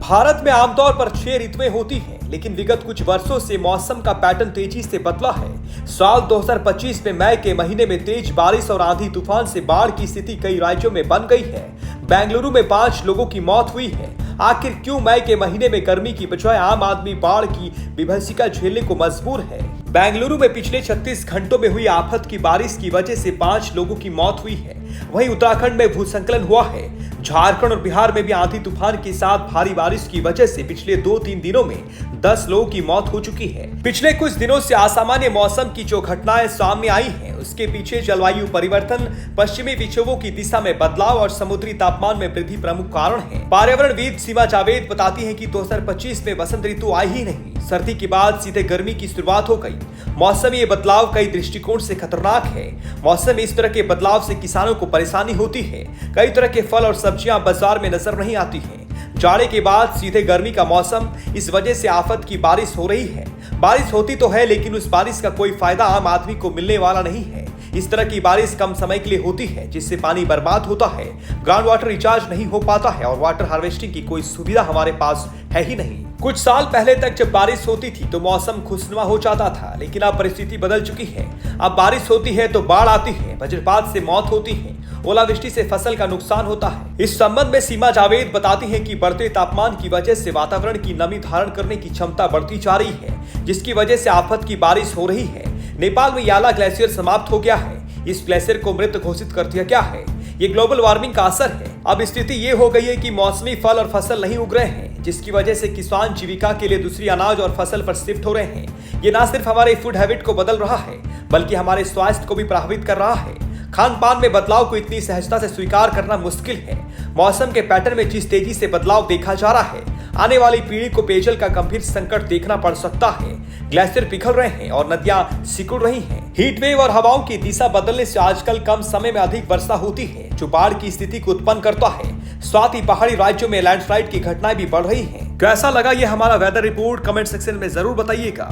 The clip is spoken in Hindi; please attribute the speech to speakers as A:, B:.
A: भारत में आमतौर पर 6 ऋतुएं होती हैं, लेकिन विगत कुछ वर्षों से मौसम का पैटर्न तेजी से बदला है। साल 2025 में मई के महीने में तेज बारिश और आंधी तूफान से बाढ़ की स्थिति कई राज्यों में बन गई है। बेंगलुरु में 5 लोगों की मौत हुई है। आखिर क्यों मई के महीने में गर्मी की बजाय आम आदमी बाढ़ की विभत्सिका झेलने को मजबूर है? बेंगलुरु में पिछले 36 घंटों में हुई आफत की बारिश की वजह से 5 लोगों की मौत हुई है। वहीं उत्तराखंड में भूस्खलन हुआ है। झारखंड और बिहार में भी आंधी तूफान के साथ भारी बारिश की वजह से पिछले 2-3 दिनों में 10 लोगों की मौत हो चुकी है। पिछले कुछ दिनों से असामान्य मौसम की जो घटनाएं सामने आई हैं, उसके पीछे जलवायु परिवर्तन, पश्चिमी विक्षोभों की दिशा में बदलाव और समुद्री तापमान में वृद्धि प्रमुख कारण हैं। पर्यावरणविद सीमा जावेद बताती हैं कि 2025 में वसंत ऋतु आई ही नहीं, सर्दी के बाद सीधे गर्मी की शुरुआत हो गई। मौसमी बदलाव कई दृष्टिकोण से खतरनाक है। मौसम में इस तरह के बदलाव से किसानों को परेशानी होती है। कई तरह के फल और सब्जियां बाजार में नजर नहीं आती हैं। जाड़े के बाद सीधे गर्मी का मौसम, इस वजह से आफत की बारिश हो रही है। बारिश होती तो है, लेकिन उस बारिश का कोई फायदा आम आदमी को मिलने वाला नहीं है। इस तरह की बारिश कम समय के लिए होती है, जिससे पानी बर्बाद होता है, ग्राउंड वाटर रिचार्ज नहीं हो पाता है और वाटर हार्वेस्टिंग की कोई सुविधा हमारे पास है ही नहीं। कुछ साल पहले तक जब बारिश होती थी तो मौसम खुशनुमा हो जाता था, लेकिन अब परिस्थिति बदल चुकी है। अब बारिश होती है तो बाढ़ आती है, वज्रपात से मौत होती है, ओलावृष्टि से फसल का नुकसान होता है। इस संबंध में सीमा जावेद बताती हैं कि बढ़ते तापमान की वजह से वातावरण की नमी धारण करने की क्षमता बढ़ती जा रही है, जिसकी वजह से आफत की बारिश हो रही है। नेपाल में याला ग्लेशियर समाप्त हो गया है। इस ग्लेशियर को मृत घोषित कर दिया गया है। ये ग्लोबल वार्मिंग का असर है। अब स्थिति ये हो गई है कि मौसमी फल और फसल नहीं उग रहे हैं, जिसकी वजह से किसान जीविका के लिए दूसरी अनाज और फसल पर शिफ्ट हो रहे हैं। ये न सिर्फ हमारे फूड हैबिट को बदल रहा है, बल्कि हमारे स्वास्थ्य को भी प्रभावित कर रहा है। खान पान में बदलाव को इतनी सहजता से स्वीकार करना मुश्किल है। मौसम के पैटर्न में जिस तेजी से बदलाव देखा जा रहा है, आने वाली पीढ़ी को पेयजल का गंभीर संकट देखना पड़ सकता है। ग्लेशियर पिघल रहे हैं और नदियां सिकुड़ रही हैं। हीट वेव और हवाओं की दिशा बदलने से आजकल कम समय में अधिक वर्षा होती है, जो बाढ़ की स्थिति को उत्पन्न करता है। साथ ही पहाड़ी राज्यों में लैंडस्लाइड की घटनाएं भी बढ़ रही हैं। कैसा लगा ये हमारा वेदर रिपोर्ट? कमेंट सेक्शन में जरूर बताइएगा।